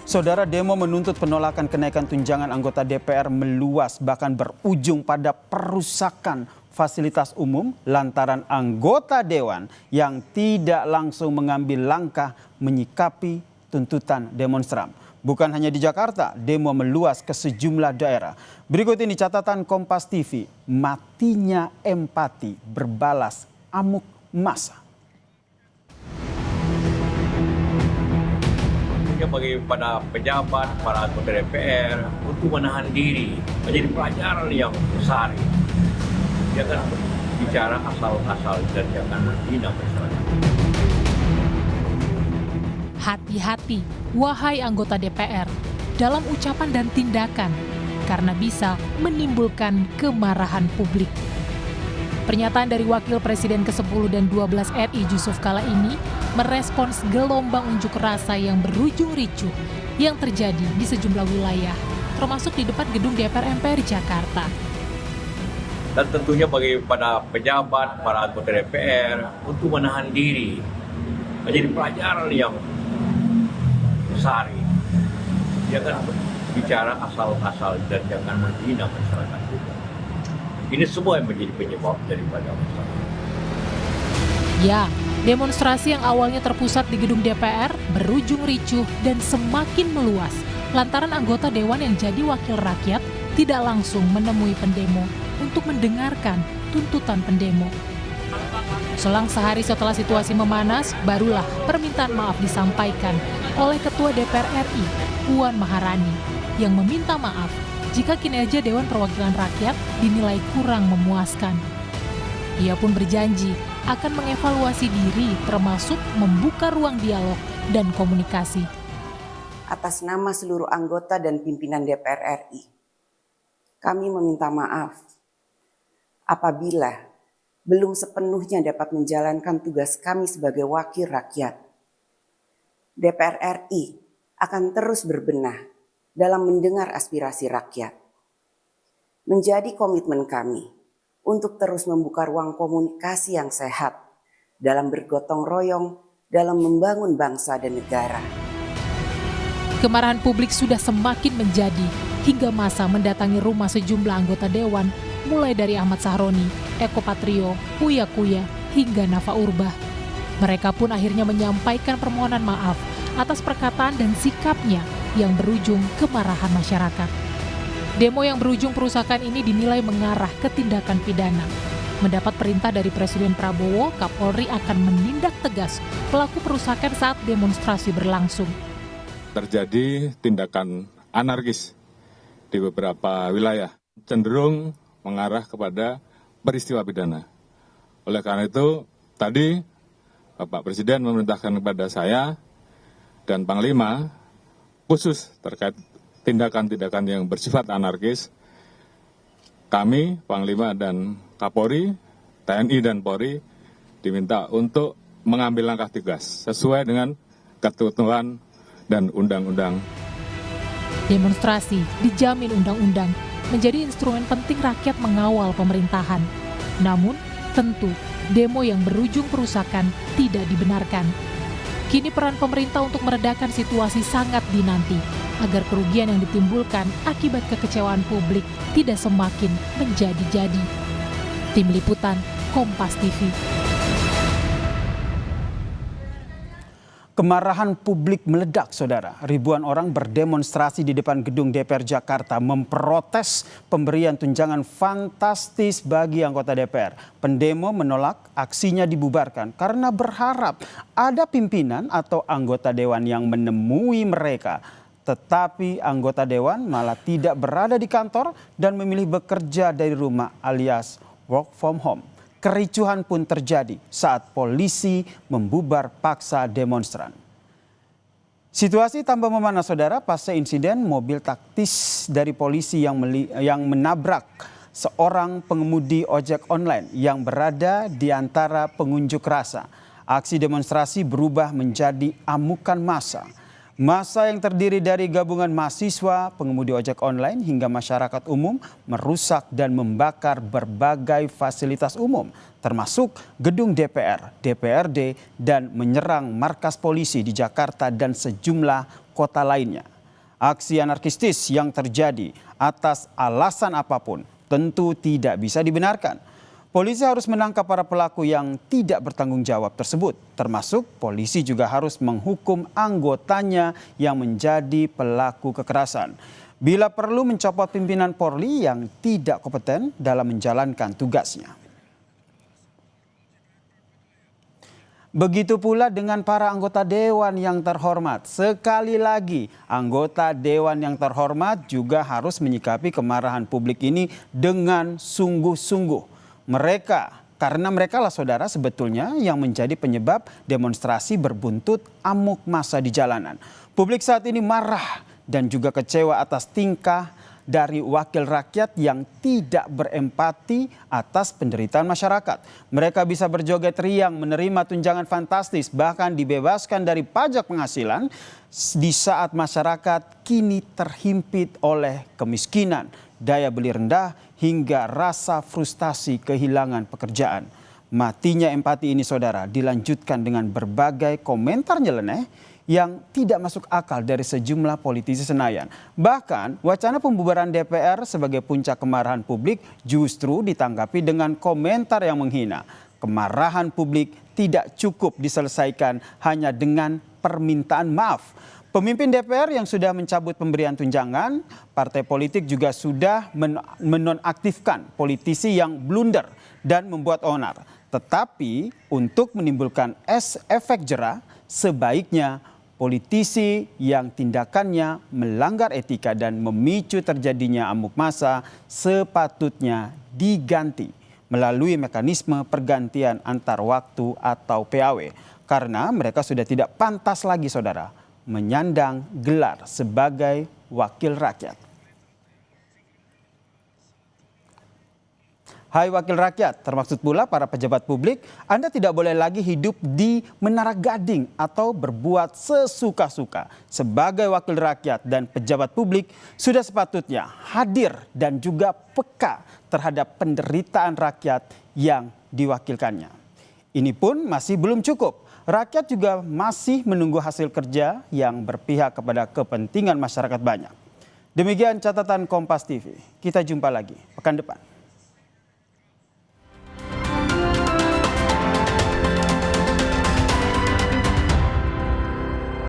Saudara, demo menuntut penolakan kenaikan tunjangan anggota DPR meluas bahkan berujung pada perusakan fasilitas umum lantaran anggota dewan yang tidak langsung mengambil langkah menyikapi tuntutan demonstran. Bukan hanya di Jakarta, demo meluas ke sejumlah daerah. Berikut ini catatan Kompas TV, matinya empati berbalas amuk massa. Bagi para pejabat, para anggota DPR untuk menahan diri menjadi pelajaran yang besar. Jangan bicara asal-asal dan jangan menghina masyarakat. Hati-hati, wahai anggota DPR, dalam ucapan dan tindakan, karena bisa menimbulkan kemarahan publik. Pernyataan dari Wakil Presiden ke-10 dan 12 RI Jusuf Kalla ini merespons gelombang unjuk rasa yang berujung ricuh yang terjadi di sejumlah wilayah, termasuk di depan gedung DPR MPR Jakarta. Dan tentunya bagi para pejabat, para anggota DPR untuk menahan diri menjadi pelajaran yang besar. Jangan bicara asal-asal dan jangan menghina masyarakat juga. Ini semua yang menjadi penyebab daripada masalah. Ya, demonstrasi yang awalnya terpusat di gedung DPR berujung ricuh dan semakin meluas lantaran anggota dewan yang jadi wakil rakyat tidak langsung menemui pendemo untuk mendengarkan tuntutan pendemo. Selang sehari setelah situasi memanas, barulah permintaan maaf disampaikan oleh Ketua DPR RI, Puan Maharani, yang meminta maaf jika kinerja Dewan Perwakilan Rakyat dinilai kurang memuaskan. Ia pun berjanji akan mengevaluasi diri termasuk membuka ruang dialog dan komunikasi. Atas nama seluruh anggota dan pimpinan DPR RI, kami meminta maaf apabila belum sepenuhnya dapat menjalankan tugas kami sebagai wakil rakyat. DPR RI akan terus berbenah dalam mendengar aspirasi rakyat. Menjadi komitmen kami untuk terus membuka ruang komunikasi yang sehat dalam bergotong royong dalam membangun bangsa dan negara. Kemarahan publik sudah semakin menjadi hingga massa mendatangi rumah sejumlah anggota dewan mulai dari Ahmad Sahroni, Eko Patrio, Uya Kuya, hingga Nafa Urbah. Mereka pun akhirnya menyampaikan permohonan maaf atas perkataan dan sikapnya yang berujung kemarahan masyarakat. Demo yang berujung perusakan ini dinilai mengarah ke tindakan pidana. Mendapat perintah dari Presiden Prabowo, Kapolri akan menindak tegas pelaku perusakan saat demonstrasi berlangsung. Terjadi tindakan anarkis di beberapa wilayah, cenderung mengarah kepada peristiwa pidana. Oleh karena itu, tadi Bapak Presiden memerintahkan kepada saya dan Panglima khusus terkait tindakan-tindakan yang bersifat anarkis, kami, Panglima dan Kapolri, TNI dan Polri, diminta untuk mengambil langkah tegas sesuai dengan ketentuan dan undang-undang. Demonstrasi dijamin undang-undang menjadi instrumen penting rakyat mengawal pemerintahan. Namun, tentu demo yang berujung perusakan tidak dibenarkan. Kini peran pemerintah untuk meredakan situasi sangat dinanti agar kerugian yang ditimbulkan akibat kekecewaan publik tidak semakin menjadi-jadi. Tim Liputan, Kompas TV. Kemarahan publik meledak, saudara. Ribuan orang berdemonstrasi di depan gedung DPR Jakarta memprotes pemberian tunjangan fantastis bagi anggota DPR. Pendemo menolak aksinya dibubarkan karena berharap ada pimpinan atau anggota dewan yang menemui mereka. Tetapi anggota dewan malah tidak berada di kantor dan memilih bekerja dari rumah alias work from home. Kericuhan pun terjadi saat polisi membubar paksa demonstran. Situasi tambah memanas, saudara, pasca insiden mobil taktis dari polisi yang menabrak seorang pengemudi ojek online yang berada di antara pengunjuk rasa. Aksi demonstrasi berubah menjadi amukan massa. Massa yang terdiri dari gabungan mahasiswa, pengemudi ojek online hingga masyarakat umum merusak dan membakar berbagai fasilitas umum, termasuk gedung DPR, DPRD, dan menyerang markas polisi di Jakarta dan sejumlah kota lainnya. Aksi anarkistis yang terjadi atas alasan apapun tentu tidak bisa dibenarkan. Polisi harus menangkap para pelaku yang tidak bertanggung jawab tersebut. Termasuk polisi juga harus menghukum anggotanya yang menjadi pelaku kekerasan. Bila perlu mencopot pimpinan Polri yang tidak kompeten dalam menjalankan tugasnya. Begitu pula dengan para anggota dewan yang terhormat. Sekali lagi, anggota dewan yang terhormat juga harus menyikapi kemarahan publik ini dengan sungguh-sungguh. Karena mereka lah saudara sebetulnya yang menjadi penyebab demonstrasi berbuntut amuk massa di jalanan. Publik saat ini marah dan juga kecewa atas tingkah dari wakil rakyat yang tidak berempati atas penderitaan masyarakat. Mereka bisa berjoget riang, menerima tunjangan fantastis, bahkan dibebaskan dari pajak penghasilan di saat masyarakat kini terhimpit oleh kemiskinan, daya beli rendah, hingga rasa frustasi kehilangan pekerjaan. Matinya empati ini saudara dilanjutkan dengan berbagai komentar nyeleneh yang tidak masuk akal dari sejumlah politisi Senayan. Bahkan wacana pembubaran DPR sebagai puncak kemarahan publik justru ditanggapi dengan komentar yang menghina. Kemarahan publik tidak cukup diselesaikan hanya dengan permintaan maaf. Pemimpin DPR yang sudah mencabut pemberian tunjangan, partai politik juga sudah menonaktifkan politisi yang blunder dan membuat onar. Tetapi untuk menimbulkan efek jera, sebaiknya politisi yang tindakannya melanggar etika dan memicu terjadinya amuk massa sepatutnya diganti melalui mekanisme pergantian antar waktu atau PAW. Karena mereka sudah tidak pantas lagi saudara menyandang gelar sebagai wakil rakyat. Hai wakil rakyat, termaksud pula para pejabat publik, Anda tidak boleh lagi hidup di Menara Gading atau berbuat sesuka-suka. Sebagai wakil rakyat dan pejabat publik, sudah sepatutnya hadir dan juga peka terhadap penderitaan rakyat yang diwakilkannya. Ini pun masih belum cukup. Rakyat juga masih menunggu hasil kerja yang berpihak kepada kepentingan masyarakat banyak. Demikian catatan Kompas TV. Kita jumpa lagi pekan depan.